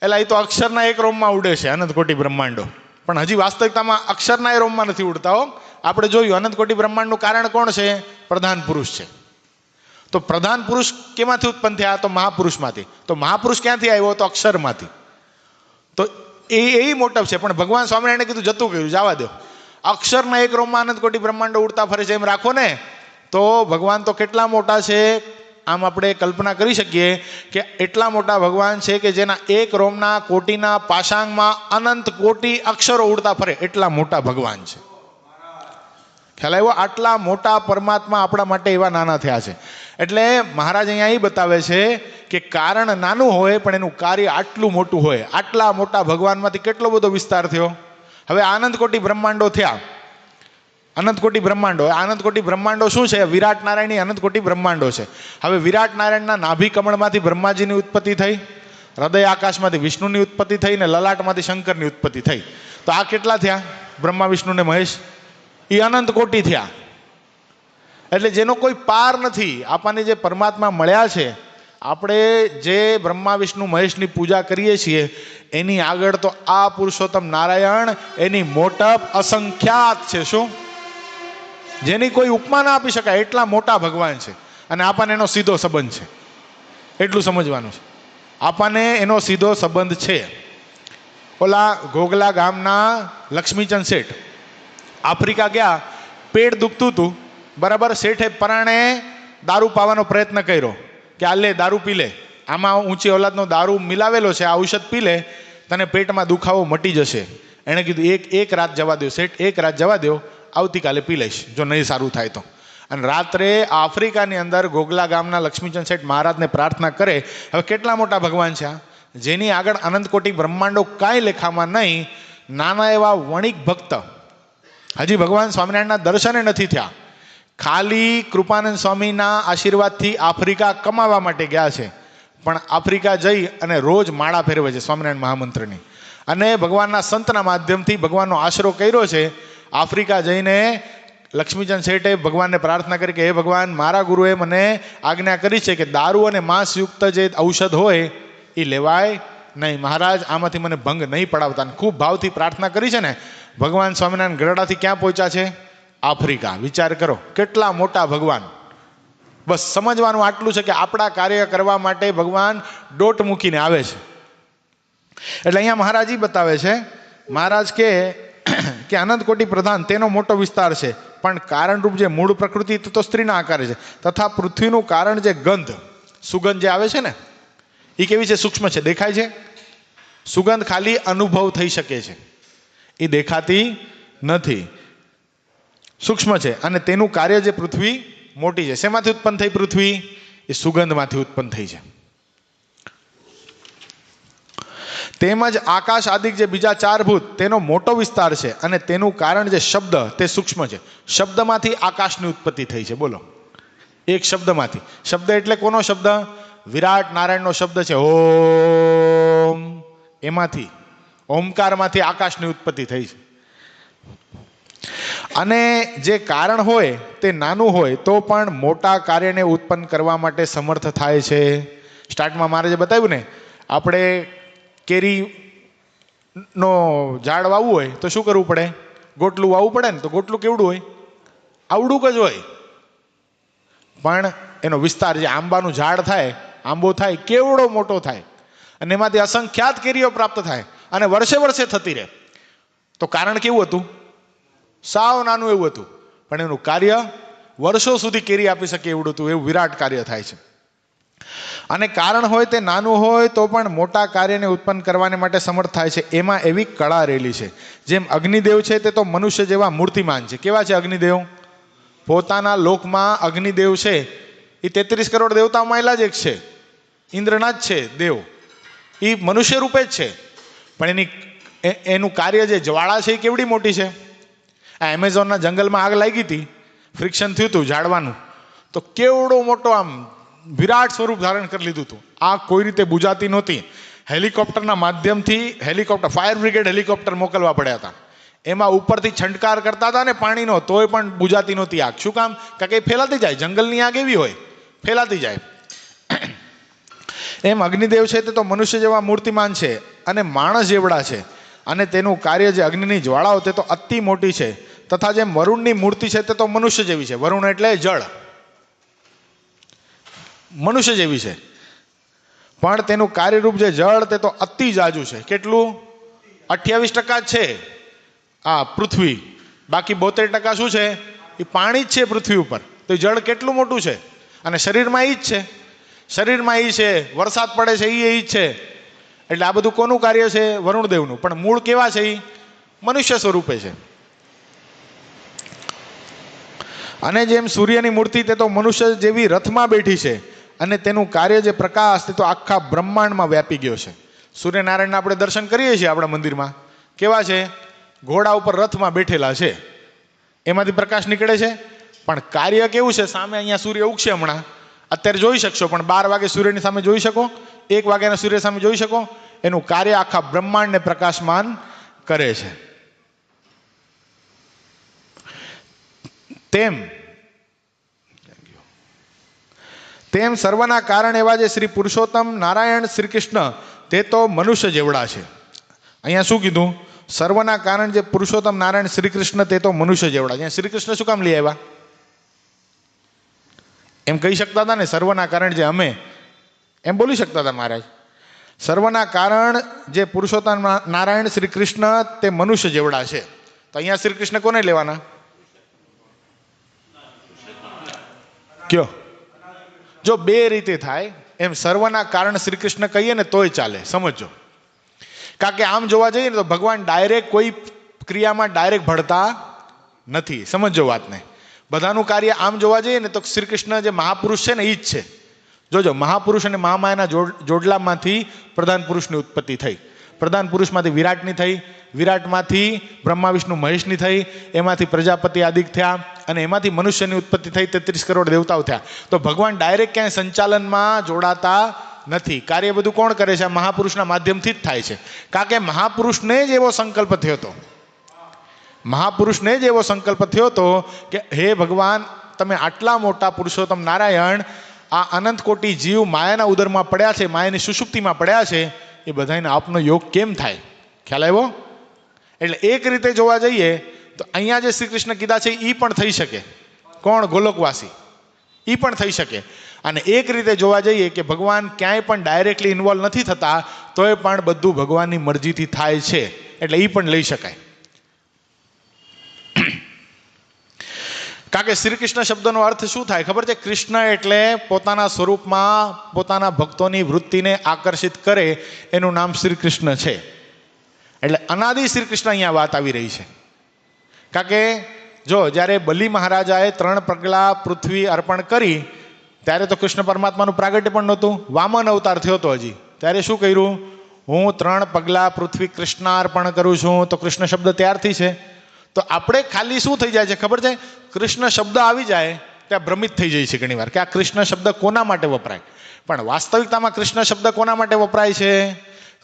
એટલે એ તો અક્ષરના એક રોમમાં ઉડે છે અનંત કોટી બ્રહ્માંડો, પણ હજી વાસ્તવિકતામાં અક્ષરના એ રોમમાં નથી ઉડતા હો. આપણે જોયું અનંત કોટી બ્રહ્માંડનું કારણ કોણ છે? પ્રધાન પુરુષ છે. તો પ્રધાન પુરુષ કેમાંથી ઉત્પન્ન થયા? તો મહાપુરુષમાંથી. તો મહાપુરુષ ક્યાંથી આવ્યો? તો અક્ષરમાંથી. તો એ મોટપ છે. પણ ભગવાન સ્વામિનારાયણે કીધું જતું કર્યું, જવા દો. અક્ષરના એક રોમમાં અનંત કોટી બ્રહ્માંડો ઉડતા ફરે છે એમ રાખો ને, તો ભગવાન તો કેટલા મોટા છે આમ આપણે કલ્પના કરી શકીએ કે એટલા મોટા ભગવાન છે કે જેના એક રોમના કોટીના પાશાંગમાં અનંત કોટી અક્ષરો ઉડતા ફરે, એટલા મોટા ભગવાન છે. ખ્યાલ આવ્યો? આટલા મોટા પરમાત્મા આપણા માટે એવા નાના થયા છે. એટલે મહારાજ અહીંયા એ બતાવે છે કે કારણ નાનું હોય પણ એનું કાર્ય આટલું મોટું હોય. આટલા મોટા ભગવાનમાંથી કેટલો બધો વિસ્તાર થયો. હવે અનંત કોટી બ્રહ્માંડો થયા. અનંત કોટી બ્રહ્માંડો, અનંત કોટી બ્રહ્માંડો શું છે? વિરાટ નારાયણની અનંત કોટી બ્રહ્માંડો છે. હવે વિરાટ નારાયણના નાભી કમળમાંથી બ્રહ્માજીની ઉત્પત્તિ થઈ, હૃદય આકાશમાંથી વિષ્ણુની ઉત્પત્તિ થઈ, ને લલાટમાંથી શંકરની ઉત્પત્તિ થઈ. તો આ કેટલા થયા? બ્રહ્મા વિષ્ણુ ને મહેશ, એ અનંત કોટી થયા. એટલે જેનો કોઈ પાર નથી. આપણને જે પરમાત્મા મળ્યા છે, આપણે જે બ્રહ્મા વિષ્ણુ મહેશની પૂજા કરીએ છીએ, એની આગળ તો આ પુરુષોત્તમ નારાયણ એની મોટપ અસંખ્યાત છે. શું? જેની કોઈ ઉપમા ના આપી શકાય એટલા મોટા ભગવાન છે. અને આપણને એનો સીધો સંબંધ છે, એટલું સમજવાનું છે. આપણને એનો સીધો સંબંધ છે. ઓલા ઘોઘલા ગામના લક્ષ્મીચંદ શેઠ આફ્રિકા ગયા, પેટ દુખતું હતું, બરાબર. શેઠે પરાણે દારૂ પાવાનો પ્રયત્ન કર્યો કે આ લે દારૂ પી લે, આમાં ઊંચી ઓલાદનો દારૂ મિલાવેલો છે, આ ઔષધ પી લે, તને પેટમાં દુખાવો મટી જશે. એણે કીધું એક રાત જવા દો શેઠ, એક રાત જવા દો, આવતીકાલે પી લઈશ જો નહીં સારું થાય તો. અને રાત્રે આફ્રિકાની અંદર ઘોઘલા ગામના લક્ષ્મીચંદ શેઠ મહારાજને પ્રાર્થના કરે. હવે કેટલા મોટા ભગવાન છે આ, જેની આગળ અનંત કોટી બ્રહ્માંડો કાંઈ લેખામાં નહીં. નાના એવા વણિક ભક્ત, હજી ભગવાન સ્વામિનારાયણના દર્શને નથી થયા, ખાલી કૃપાનંદ સ્વામીના આશીર્વાદથી આફ્રિકા કમાવા માટે ગયા છે. પણ આફ્રિકા જઈ અને રોજ માળા ફેરવે છે સ્વામિનારાયણ મહામંત્રની, અને ભગવાનના સંતના માધ્યમથી ભગવાનનો આશરો કર્યો છે. આફ્રિકા જઈને લક્ષ્મીચંદ શેઠે ભગવાનને પ્રાર્થના કરી કે હે ભગવાન, મારા ગુરુએ મને આજ્ઞા કરી છે કે દારૂ અને માંસયુક્ત જે ઔષધ હોય એ લેવાય નહીં. મહારાજ આમાંથી મને ભંગ નહીં પડાવતા. ખૂબ ભાવથી પ્રાર્થના કરી છે ને. ભગવાન સ્વામિનારાયણ ગરડાથી ક્યાં પહોંચ્યા છે? આફ્રિકા. વિચાર કરો કેટલા મોટા ભગવાન. બસ સમજવાનું આટલું છે કે આપણા કાર્ય કરવા માટે ભગવાન ડોટ મૂકીને આવે છે. એટલે અહીંયા મહારાજ બતાવે છે, મહારાજ કે અનંત કોટી પ્રધાન તેનો મોટો વિસ્તાર છે, પણ કારણરૂપ જે મૂળ પ્રકૃતિ તો સ્ત્રીના આકારે છે. તથા પૃથ્વીનું કારણ જે ગંધ, સુગંધ જે આવે છે ને, એ કેવી છે? સૂક્ષ્મ છે. દેખાય છે? સુગંધ ખાલી અનુભવ થઈ શકે છે, એ દેખાતી નથી, સૂક્ષ્મ છે. અને તેનું કાર્ય જે પૃથ્વી મોટી છે. શેમાંથી ઉત્પન્ન થઈ પૃથ્વી? એ સુગંધમાંથી ઉત્પન્ન થઈ છે. તેમજ આકાશ આદિક જે બીજા 4 ભૂત તેનો મોટો વિસ્તાર છે, અને તેનું કારણ જે શબ્દ તે સૂક્ષ્મ છે. શબ્દમાંથી આકાશની ઉત્પત્તિ થઈ છે. બોલો, એક શબ્દમાંથી. શબ્દ એટલે કોનો શબ્દ? વિરાટ નારાયણનો શબ્દ છે, ઓમ. એમાંથી, ઓમકારમાંથી આકાશની ઉત્પત્તિ થઈ છે. અને જે કારણ હોય તે નાનું હોય તો પણ મોટા કાર્યને ઉત્પન્ન કરવા માટે સમર્થ થાય છે. સ્ટાર્ટમાં મારે જે બતાવ્યું ને, આપણે કેરીનો ઝાડ વાવવું હોય તો શું કરવું પડે? ગોટલું વાવવું પડે ને. તો ગોટલું કેવડું હોય? આવડુંક જ હોય. પણ એનો વિસ્તાર, જે આંબાનું ઝાડ થાય, આંબો થાય, કેવડો મોટો થાય, અને એમાંથી અસંખ્યાત કેરીઓ પ્રાપ્ત થાય, અને વર્ષે વર્ષે થતી રહે. તો કારણ કેવું હતું? સાવ નાનું એવું હતું, પણ એનું કાર્ય વર્ષો સુધી કેરી આપી શકે એવડું હતું. એવું વિરાટ કાર્ય થાય છે. અને કારણ હોય તે નાનું હોય તો પણ મોટા કાર્યને ઉત્પન્ન કરવાને માટે સમર્થ થાય છે. એમાં એવી કળા રહેલી છે. જેમ અગ્નિદેવ છે તે તો મનુષ્ય જેવા મૂર્તિમાન છે. કેવા છે અગ્નિદેવ? પોતાના લોકમાં અગ્નિદેવ છે એ 33 કરોડ દેવતાઓમાં જ એક છે, ઇન્દ્રના જ છે દેવ. એ મનુષ્ય રૂપે જ છે, પણ એનું કાર્ય જે જ્વાળા છે એ કેવડી મોટી છે. આ એમેઝોનના જંગલમાં આગ લાગી હતી, ફ્રિક્શન થયું હતું ઝાડવાનું, તો કેવડો મોટો આમ વિરાટ સ્વરૂપ ધારણ કરી લીધું હતું. આ કોઈ રીતે બુજાતી નહોતી. હેલિકોપ્ટરના માધ્યમથી, ફાયર બ્રિગેડ હેલિકોપ્ટર મોકલવા પડ્યા હતા. એમાં ઉપરથી છંટકાર કરતા હતા ને પાણીનો, તોય પણ બુજાતી નહોતી આગ. શું કામ? કારણ કે ફેલાતી જાય. જંગલની આગ એવી હોય, ફેલાતી જાય. એમ અગ્નિદેવ છે તે તો મનુષ્ય જેવા મૂર્તિમાન છે, અને માણસ જેવડા છે. અને તેનું કાર્ય જે અગ્નિની જ્વાળાઓ તે તો અતિ મોટી છે. તથા જેમ વરુણની મૂર્તિ છે તે તો મનુષ્ય જેવી છે. વરુણ એટલે જળ, મનુષ્ય જેવી છે. પણ તેનું કાર્યરૂપ જે જળ તે તો અતિ જાજુ છે. કેટલું? 28% જ છે આ પૃથ્વી, બાકી 72% શું છે? એ પાણી જ છે પૃથ્વી ઉપર. તો જળ કેટલું મોટું છે. અને શરીરમાં એ જ છે, શરીરમાં એ છે, વરસાદ પડે છે એ જ છે. એટલે આ બધું કોનું કાર્ય છે? વરુણદેવનું. પણ મૂળ કેવા છે? એ મનુષ્ય સ્વરૂપે છે. અને જેમ સૂર્યની મૂર્તિ તે તો મનુષ્ય જેવી રથમાં બેઠી છે, અને તેનું કાર્ય જે પ્રકાશ તે તો આખા બ્રહ્માંડમાં વ્યાપી ગયો છે. સૂર્યનારાયણના આપણે દર્શન કરીએ છીએ આપણા મંદિરમાં. કેવા છે? ઘોડા ઉપર રથમાં બેઠેલા છે, એમાંથી પ્રકાશ નીકળે છે. પણ કાર્ય કેવું છે? સામે અહીંયા સૂર્ય ઉગશે હમણાં, અત્યારે જોઈ શકશો, પણ 12 વાગે સૂર્યની સામે જોઈ શકો? 1 વાગ્યાના સૂર્ય સામે જોઈ શકો? એનું કાર્ય આખા બ્રહ્માંડને પ્રકાશમાન કરે છે. તેમ સર્વના કારણ એવા જે શ્રી પુરુષોત્તમ નારાયણ શ્રી કૃષ્ણ તે તો મનુષ્ય જેવડા છે. અહીંયા શું કીધું? સર્વના કારણ જે પુરુષોત્તમ નારાયણ શ્રી કૃષ્ણ તે તો મનુષ્ય જેવડા. અહીંયા શ્રી કૃષ્ણ શું કામ લઈ આવ્યા? એમ કહી શકતા હતા ને, સર્વના કારણ જે અમે, એમ બોલી શકતા હતા મહારાજ. સર્વના કારણ જે પુરુષોત્તમ નારાયણ શ્રી કૃષ્ણ તે મનુષ્ય જેવડા છે. તો અહીંયા શ્રી કૃષ્ણ કોને લેવાના? કયો? જો 2 રીતે થાય, એમ સર્વના કારણ શ્રી કૃષ્ણ કહીએ ને તોય ચાલે. સમજો, કારણ કે આમ જોવા જઈએ ને તો ભગવાન ડાયરેક્ટ કોઈ ક્રિયામાં ડાયરેક્ટ ભળતા નથી. સમજો વાતને. બધાનું કાર્ય આમ જોવા જઈએ ને તો શ્રી કૃષ્ણ જે મહાપુરુષ છે ને એ જ છે. જોજો, મહાપુરુષ અને મહામાયાના જોડલામાંથી પ્રધાન પુરુષની ઉત્પત્તિ થઈ. પ્રધાન પુરુષમાંથી વિરાટની થઈ, વિરાટમાંથી બ્રહ્મા વિષ્ણુ મહેશની થઈ, એમાંથી પ્રજાપતિ આદિક થયા, અને એમાંથી મનુષ્યની ઉત્પત્તિ થઈ. 33 કરોડ દેવતાઓ થયા. તો ભગવાન ડાયરેક્ટ ક્યાંય સંચાલનમાં જોડાતા નથી. કાર્ય બધું કોણ કરે છે? આ મહાપુરુષના માધ્યમથી જ થાય છે. કારણ કે મહાપુરુષને જ એવો સંકલ્પ થયો હતો, મહાપુરુષને જ એવો સંકલ્પ થયો હતો કે હે ભગવાન, તમે આટલા મોટા પુરુષોત્તમ નારાયણ આ અનંત કોટી જીવ માયાના ઉદરમાં પડ્યા છે, માયાની સુષુપ્તિમાં પડ્યા છે, એ બધાને આપનો યોગ કેમ થાય? ખ્યાલ આવ્યો? એટલે એક રીતે જોવા જઈએ તો અહીંયા જે શ્રી કૃષ્ણ કીધા છે એ પણ થઈ શકે. કોણ? ગોલોકવાસી. એ પણ થઈ શકે. અને એક રીતે જોવા જઈએ કે ભગવાન ક્યાંય પણ ડાયરેક્ટલી ઇન્વોલ્વ નથી થતા, તોય પણ બધું ભગવાનની મરજીથી થાય છે. એટલે એ પણ લઈ શકાય. કારણ કે શ્રી કૃષ્ણ શબ્દનો અર્થ શું થાય ખબર છે? કૃષ્ણ એટલે પોતાના સ્વરૂપમાં પોતાના ભક્તોની વૃત્તિને આકર્ષિત કરે એનું નામ શ્રી કૃષ્ણ છે. એટલે અનાદિ શ્રી કૃષ્ણ અહીંયા વાત આવી રહી છે. કારણ કે જો જ્યારે બલિ મહારાજાએ 3 પગલાં પૃથ્વી અર્પણ કરી ત્યારે તો કૃષ્ણ પરમાત્માનું પ્રાગટ્ય પણ નહોતું, વામન અવતાર થયો હતો હજી. ત્યારે શું કર્યું? હું 3 પગલાં પૃથ્વી કૃષ્ણાર્પણ કરું છું. તો કૃષ્ણ શબ્દ ત્યારથી છે. તો આપણે ખાલી શું થઈ જાય છે ખબર છે? કૃષ્ણ શબ્દ આવી જાય ત્યાં ભ્રમિત થઈ જાય છે ઘણી વાર કે આ કૃષ્ણ શબ્દ કોના માટે વપરાય. પણ વાસ્તવિકતામાં કૃષ્ણ શબ્દ કોના માટે વપરાય છે?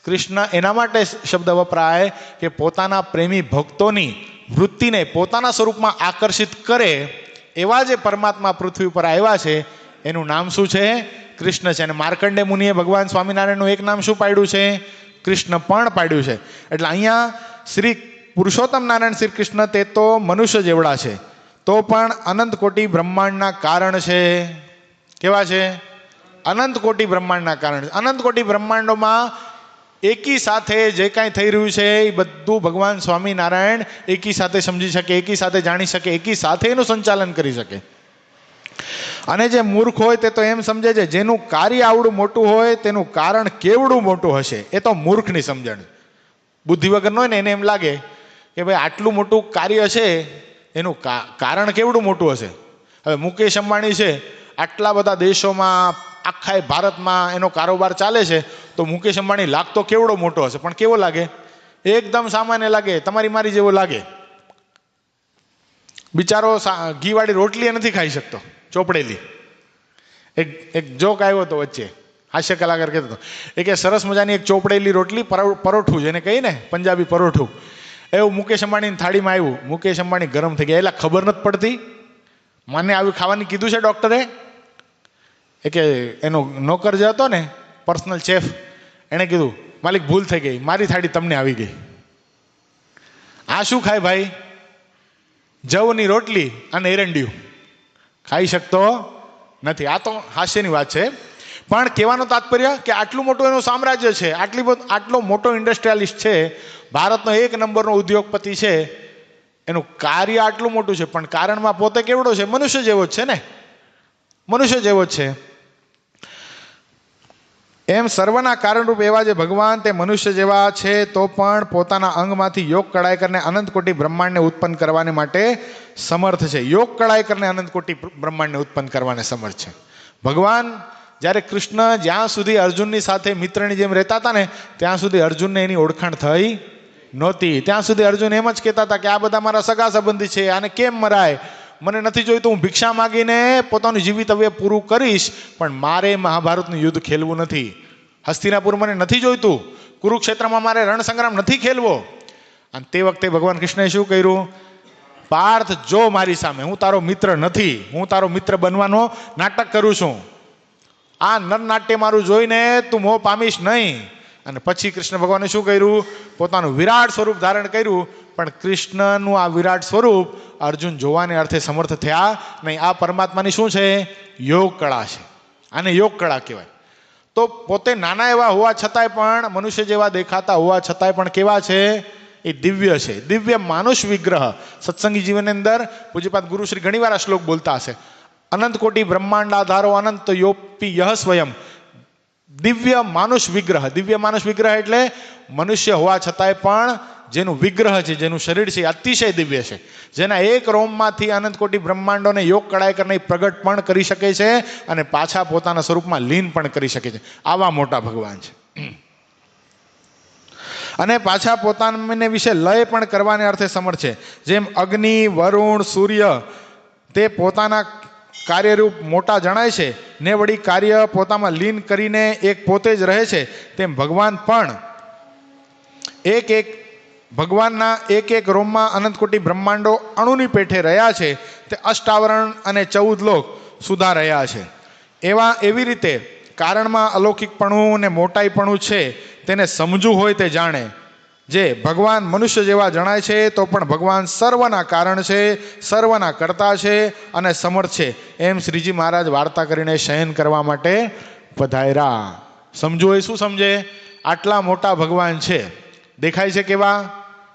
કૃષ્ણ એના માટે શબ્દ વપરાય કે પોતાના પ્રેમી ભક્તોની વૃત્તિને પોતાના સ્વરૂપમાં આકર્ષિત કરે એવા જે પરમાત્મા પૃથ્વી ઉપર આવ્યા છે એનું નામ શું છે? કૃષ્ણ છે. અને માર્કંડે મુનિએ ભગવાન સ્વામિનારાયણનું એક નામ શું પાડ્યું છે? કૃષ્ણ પણ પાડ્યું છે. એટલે અહીંયા શ્રી પુરુષોત્તમ નારાયણ શ્રી કૃષ્ણ તે તો મનુષ્ય જેવડા છે તો પણ અનંત કોટી બ્રહ્માંડના કારણ છે. કેવા છે? અનંત કોટી બ્રહ્માંડના કારણ છે. અનંત કોટી બ્રહ્માંડોમાં એકી સાથે જે કાંઈ થઈ રહ્યું છે એ બધું ભગવાન સ્વામિનારાયણ એકી સાથે સમજી શકે, એકી સાથે જાણી શકે, એકી સાથે એનું સંચાલન કરી શકે. અને જે મૂર્ખ હોય તે તો એમ સમજે છે જેનું કાર્ય આવડું મોટું હોય તેનું કારણ કેવડું મોટું હશે. એ તો મૂર્ખની સમજણ. બુદ્ધિ વગરનો હોય ને એને એમ લાગે કે ભાઈ આટલું મોટું કાર્ય છે એનું કારણ કેવડું મોટું હશે. હવે મુકેશ અંબાણી છે, આટલા બધા દેશોમાં આખા ભારતમાં એનો કારોબાર ચાલે છે તો મુકેશ અંબાણી લાગતો કેવડો મોટો હશે. પણ કેવો લાગે? એકદમ સામાન્ય લાગે, તમારી મારી જેવો લાગે. બિચારો ઘીવાળી રોટલી નથી ખાઈ શકતો, ચોપડેલી. એક જોક આવ્યો હતો વચ્ચે, હાસ્ય કલાકાર કહેતો હતો એ કે સરસ મજાની એક ચોપડેલી રોટલી, પરોઠું જેને કહીએ ને પંજાબી પરોઠું, એવું મુકેશ અંબાણીની થાળીમાં આવ્યું. મુકેશ અંબાણી ગરમ થઈ ગયા. એટલે ખબર નથી પડતી, મને આવી ખાવાની કીધું છે ડૉક્ટરે. એ કે એનો નોકર જે હતો ને પર્સનલ શેફ, એણે કીધું માલિક ભૂલ થઈ ગઈ, મારી થાળી તમને આવી ગઈ. આ શું ખાય ભાઈ? જવની રોટલી અને એરંડિયું ખાઈ શકતો નથી. આ તો હાસ્યની વાત છે. પણ કહેવાનો તાત્પર્ય કે આટલું મોટું એનું સામ્રાજ્ય છે, આટલો મોટો ઇન્ડસ્ટ્રીયાલિસ્ટ છે, ભારતનો 1 નંબરનો ઉદ્યોગપતિ છે, એનું કાર્ય આટલું મોટું છે પણ કારણમાં પોતે કેવડો છે? મનુષ્ય જેવો જ છે ને, મનુષ્ય જેવો જ છે. એમ સર્વના કારણરૂપ એવા જે ભગવાન તે મનુષ્ય જેવા છે તો પણ પોતાના અંગમાંથી યોગ કળાઈ કરીને અનંત કોટી બ્રહ્માંડને ઉત્પન્ન કરવાને માટે સમર્થ છે. યોગ કળાઈ કરીને અનંત કોટી બ્રહ્માંડને ઉત્પન્ન કરવાને સમર્થ છે. ભગવાન જ્યારે કૃષ્ણ જ્યાં સુધી અર્જુનની સાથે મિત્રની જેમ રહેતા હતા ને ત્યાં સુધી અર્જુનને એની ઓળખાણ થઈ નહોતી. ત્યાં સુધી અર્જુન એમ જ કહેતા હતા કે આ બધા મારા સગા સંબંધી છે, આને કેમ મરાય? મને નથી જોઈતું, હું ભિક્ષા માગીને પોતાનું જીવિતવ્ય પૂરું કરીશ, પણ મારે મહાભારતનું યુદ્ધ ખેલવું નથી. હસ્તિનાપુર મને નથી જોઈતું, કુરુક્ષેત્રમાં મારે રણસંગ્રામ નથી ખેલવો. અને તે વખતે ભગવાન કૃષ્ણએ શું કર્યું? પાર્થ, જો મારી સામે, હું તારો મિત્ર નથી, હું તારો મિત્ર બનવાનો નાટક કરું છું. આ નરનાટ્ય મારું જોઈને તું મોહ પામીશ નહીં. અને પછી કૃષ્ણ ભગવાને શું કર્યું? પોતાનું વિરાટ સ્વરૂપ ધારણ કર્યું. પણ કૃષ્ણનું આ વિરાટ સ્વરૂપ અર્જુન જોવાને અર્થે સમર્થ થયા નહીં. આ પરમાત્માની શું છે? યોગ કળા છે. આને યોગ કળા કહેવાય. તો પોતે નાના એવા હોવા છતાંય પણ, મનુષ્ય જેવા દેખાતા હોવા છતાંય પણ કેવા છે? એ દિવ્ય છે. દિવ્ય માનુષ વિગ્રહ. સત્સંગી જીવનની અંદર પૂજ્યપાદ ગુરુશ્રી ઘણી વાર આ શ્લોક બોલતા હશે. અનંત કોટી બ્રહ્માંડ આધારો અનંત યોપી યહ સ્વયં. દિવ્ય માનુષ વિગ્રહ. દિવ્ય માનુષ વિગ્રહ એટલે મનુષ્ય હોવા છતાંય પણ જેનું વિગ્રહ છે, જેનું શરીર છે, અતિશય દિવ્ય છે. જેના એક રોમમાંથી અનંત કોટી બ્રહ્માંડોને યોગ કળાઈ કરીને પ્રગટ પણ કરી શકે છે અને પાછા પોતાના સ્વરૂપમાં લીન પણ કરી શકે છે. આવા મોટા ભગવાન છે. અને પાછા પોતાને વિશે લય પણ કરવાને અર્થે સમર્થ છે. જેમ અગ્નિ, વરુણ, સૂર્ય તે પોતાના કાર્યરૂપ મોટા જણાય છે ને વળી કાર્ય પોતામાં લીન કરીને એક પોતે જ રહે છે, તેમ ભગવાન પણ ભગવાનના એક રોમમાં અનંત કોટી બ્રહ્માંડો અણુની પેઠે રહ્યા છે. તે અષ્ટાવરણ અને 14 લોક સુધા રહ્યા છે. એવી રીતે કારણમાં અલૌકિકપણું અને મોટાઈપણું છે તેને સમજવું હોય તે જાણે. જે ભગવાન મનુષ્ય જેવા જણાય છે તો પણ ભગવાન સર્વના કારણ છે, સર્વના કર્તા છે અને સમર્થ છે. એમ શ્રીજી મહારાજ વાર્તા કરીને શયન કરવા માટે પધાર્યા. સમજવું હોય શું સમજે? આટલા મોટા ભગવાન છે, દેખાય છે કેવા?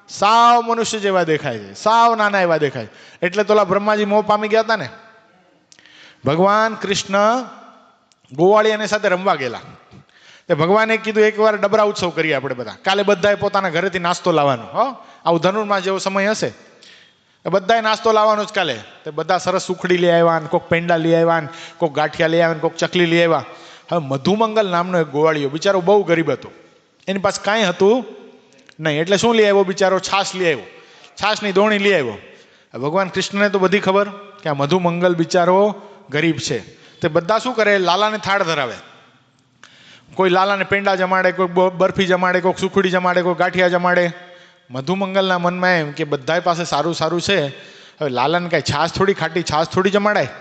સાવ મનુષ્ય જેવા દેખાય છે, સાવ નાના એવા દેખાય. એટલે તો ઓલા બ્રહ્માજી મોહ પામી ગયા હતા ને. ભગવાન કૃષ્ણ ગોવાળિયાની સાથે રમવા ગયેલા. તે ભગવાને કીધું એકવાર ડબરા ઉત્સવ કરીએ આપણે બધા. કાલે બધાએ પોતાના ઘરેથી નાસ્તો લાવવાનો. આવું ધનુર્માસ જેવો સમય હશે, બધાએ નાસ્તો લાવવાનો જ કાલે. તે બધા સરસ સુખડી લઈ આવ્યા ને, કોઈક પેંડા લઈ આવ્યા ને, કોઈક ગાંઠિયા લઈ આવ્યા ને, કોઈક ચકલી લઈ આવ્યા. હવે મધુમંગલ નામનો એક ગોવાળિયો બિચારો બહુ ગરીબ હતો, એની પાસે કાંઈ હતું નહીં. એટલે શું લઈ આવ્યો બિચારો? છાશ લઈ આવ્યો, છાશની દોણી લઈ આવ્યો. ભગવાન કૃષ્ણને તો બધી ખબર કે આ મધુમંગલ બિચારો ગરીબ છે. તે બધા શું કરે? લાલાને થાળ ધરાવે. કોઈ લાલાને પેંડા જમાડે, કોઈ બરફી જમાડે, કોઈ સુખડી જમાડે, કોઈ ગાંઠિયા જમાડે. મધુમંગલના મનમાં એમ કે બધા પાસે સારું સારું છે, હવે લાલાને કાંઈ છાશ થોડી, ખાટી છાશ થોડી જમાડાય.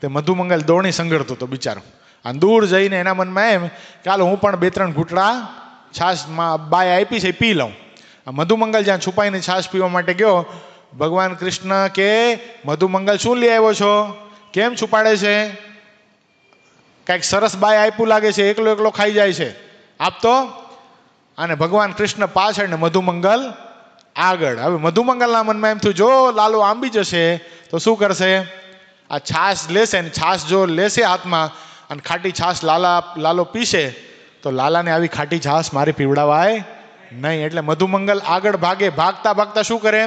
તે મધુમંગલ દોણી સંગળતો હતો બિચારો. અને દૂર જઈને એના મનમાં એમ કે હાલો હું પણ 2-3 ઘૂંટડા છાશમાં બાય આપી છે પી લઉં. મધુમંગલ જ્યાં છુપાઈને છાશ પીવા માટે ગયો, ભગવાન કૃષ્ણ કે મધુમંગલ શું લઈ આવ્યો છો? કેમ છુપાડે છે? કાંઈક સરસ બાય આપ્યું લાગે છે, એકલો એકલો ખાઈ જાય છે, આપતો. અને ભગવાન કૃષ્ણ પાછળ ને મધુમંગલ આગળ. હવે મધુમંગલના મનમાં એમ થયું જો લાલો આંબી જશે તો શું કરશે? આ છાશ લેશે ને, છાશ જો લેશે હાથમાં અને ખાટી છાશ લાલો પીશે તો લાલાને આવી ખાટી છાશ મારી પીવડાવાય નહીં. એટલે મધુમંગલ આગળ ભાગે. ભાગતા ભાગતા શું કરે?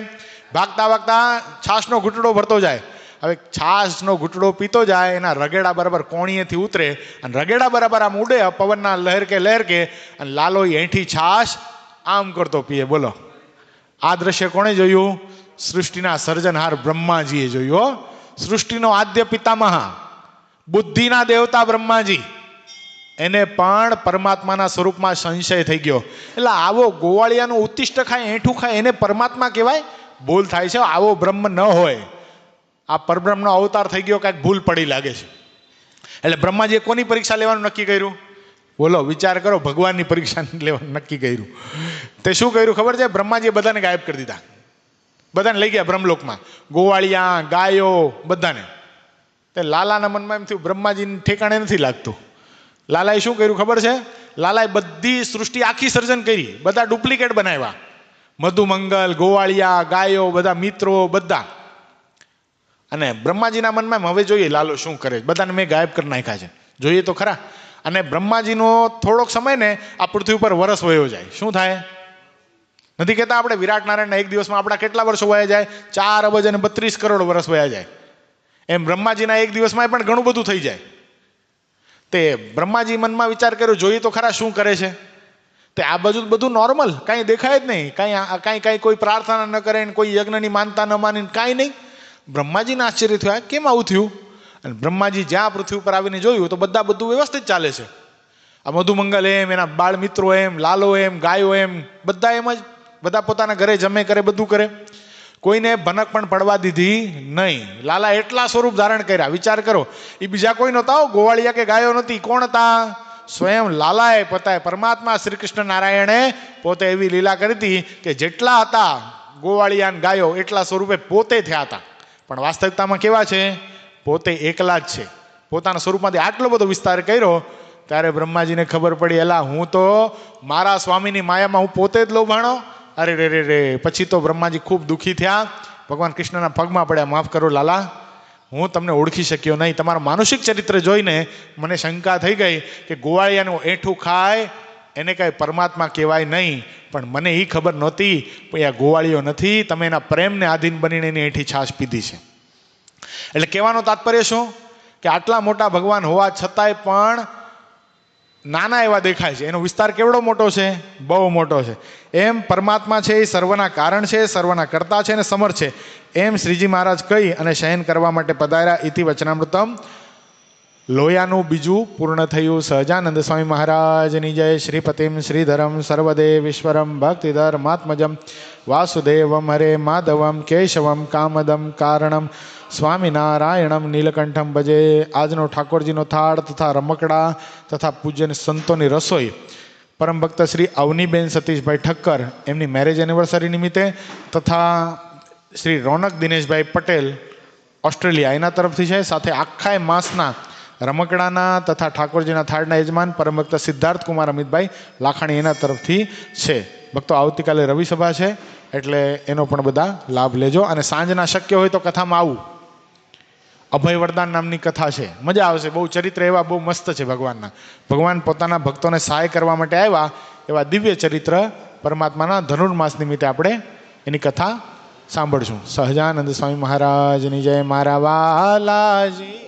ભાગતા ભાગતા છાશનો ઘૂંટડો ભરતો જાય. હવે છાશનો ઘૂંટડો પીતો જાય, એના રગેડા બરાબર કોણીએથી ઉતરે અને રગેડા બરાબર આમ ઉડે પવનના લહેર કે અને લાલો એઠી છાશ આમ કરતો પીએ. બોલો, આ દ્રશ્ય કોણે જોયું? સૃષ્ટિના સર્જનહાર બ્રહ્માજીએ જોયું. સૃષ્ટિનો આદ્ય પિતામહ, બુદ્ધિના દેવતા બ્રહ્માજી, એને પણ પરમાત્માના સ્વરૂપમાં સંશય થઈ ગયો. એટલે આવો ગોવાળિયાનું ઉત્તિષ્ટ ખાય, એઠું ખાય, એને પરમાત્મા કહેવાય? ભૂલ થાય છે. આવો બ્રહ્મ ન હોય, આ પરબ્રહ્મનો અવતાર થઈ ગયો, કાંઈક ભૂલ પડી લાગે છે. એટલે બ્રહ્માજીએ કોની પરીક્ષા લેવાનું નક્કી કર્યું? બોલો, વિચાર કરો. ભગવાનની પરીક્ષા લેવાનું નક્કી કર્યું. તે શું કર્યું ખબર છે? બ્રહ્માજીએ બધાને ગાયબ કરી દીધા. બધાને લઈ ગયા બ્રહ્મલોકમાં, ગોવાળિયા, ગાયો, બધાને. તે લાલાના મનમાં એમ થયું બ્રહ્માજીને ઠેકાણે નથી લાગતું. લાલાએ શું કર્યું ખબર છે? લાલાએ બધી સૃષ્ટિ આખી સર્જન કરી, બધા ડુપ્લિકેટ બનાવ્યા. મધુમંગલ, ગોવાળિયા, ગાયો, બધા મિત્રો, બધા. અને બ્રહ્માજીના મનમાં હવે જોઈએ લાલો શું કરે. બધાને મેં ગાયબ કરી નાખ્યા છે, જોઈએ તો ખરા. અને બ્રહ્માજીનો થોડોક સમય ને આ પૃથ્વી પર વરસ વયો જાય. શું થાય? નથી કહેતા આપણે વિરાટ નારાયણના એક દિવસમાં આપણા કેટલા વર્ષો વયા જાય? 4 અબજ અને 32 કરોડ વર્ષ વયા જાય. એમ બ્રહ્માજીના એક દિવસમાં પણ ઘણું બધું થઈ જાય. તે બ્રહ્માજી મનમાં વિચાર કર્યો, જોઈએ તો ખરા શું કરે છે. તે આ બાજુ બધું નોર્મલ, કાંઈ દેખાય જ નહીં. કાંઈ કોઈ પ્રાર્થના ન કરે, કોઈ યજ્ઞની માનતા ન માની, કાંઈ નહીં. બ્રહ્માજીને આશ્ચર્ય થયું, કેમ આવું થયું? અને બ્રહ્માજી જ્યાં પૃથ્વી ઉપર આવીને જોયું તો બધું વ્યવસ્થિત ચાલે છે. આ મધુમંગલ એમ, એના બાળ મિત્રો એમ, લાલો એમ, ગાયો એમ, બધા એમ જ. બધા પોતાના ઘરે જમે કરે, બધું કરે. કોઈને ભનક પણ પડવા દીધી નહીં. લાલા એટલા સ્વરૂપ ધારણ કર્યા. વિચાર કરો, એ બીજા કોઈ નહોતા, ગોવાળિયા કે ગાયો નથી. કોણ હતા? સ્વયં લાલાએ પોતાએ, પરમાત્મા શ્રી કૃષ્ણ નારાયણે પોતે એવી લીલા કરી હતી કે જેટલા હતા ગોવાળિયા અને ગાયો એટલા સ્વરૂપે પોતે થયા હતા. પણ વાસ્તવિકતામાં કેવા છે? પોતે એકલા જ છે. પોતાના સ્વરૂપમાંથી આટલો બધો વિસ્તાર કર્યો. ત્યારે બ્રહ્માજીને ખબર પડી, એલા હું તો મારા સ્વામીની માયામાં હું પોતે જ લોભાણો. અરે રે રે રે. પછી તો બ્રહ્માજી ખૂબ દુઃખી થયા, ભગવાન કૃષ્ણના પગમાં પડ્યા, માફ કરો લાલા, હું તમને ઓળખી શક્યો નહીં. તમારા માનુષિક ચરિત્ર જોઈને મને શંકા થઈ ગઈ કે ગોવાળિયાનું એઠું ખાય એને કાંઈ પરમાત્મા કહેવાય નહીં. પણ મને એ ખબર નહોતી પણ આ ગોવાળિયો નથી, તમે એના પ્રેમને આધીન બનીને એની એઠી છાશ પીધી છે. એટલે કહેવાનો તાત્પર્ય શું? કે આટલા મોટા ભગવાન હોવા છતાંય પણ નાના એવા દેખાય છે. એનો વિસ્તાર કેવડો મોટો છે? બહુ મોટો છે. એમ પરમાત્મા છે એ સર્વના કારણ છે, સર્વના કર્તા છે અને સમર્થ છે. એમ શ્રીજી મહારાજ કહી અને શયન કરવા માટે પધાર્યા. ઇતિ વચનામૃતમ લોયાનું બીજું પૂર્ણ થયું. સહજાનંદ સ્વામી મહારાજની જય. શ્રીપતિમ શ્રીધરમ સર્વદેવ ઈશ્વરમ ભક્તિધર્માત્મજમ વાસુદેવમ હરે માધવમ કેશવમ કામદમ કારણમ સ્વામિનારાયણમ નીલકંઠમ ભજે. આજનો ઠાકોરજીનો થાળ તથા રમકડા તથા પૂજ્ય સંતોની રસોઈ પરમ ભક્ત શ્રી અવનીબેન સતીશભાઈ ઠક્કર એમની મેરેજ એનિવર્સરી નિમિત્તે તથા શ્રી રોનક દિનેશભાઈ પટેલ ઓસ્ટ્રેલિયા એના તરફથી છે. સાથે આખા માસના રમકડાના તથા ઠાકોરજીના થાળના યજમાન પરમ ભક્ત સિદ્ધાર્થ કુમાર અમિતભાઈ લાખાણી એના તરફથી છે. ભક્તો આવતીકાલે રવિ સભા છે. એટલે એનો પણ બધા લાભ લેજો. અને સાંજના શક્ય હોય તો કથામાં આવું. અભય વરદાન નામની કથા છે, મજા આવશે. બહુ ચરિત્ર એવા બહુ મસ્ત છે ભગવાનના. ભગવાન પોતાના ભક્તોને સહાય કરવા માટે આવ્યા એવા દિવ્ય ચરિત્ર પરમાત્માના ધનુર્માસ નિમિત્તે આપણે એની કથા સાંભળશું. સહજાનંદ સ્વામી મહારાજની જય. મારા વાલાજી.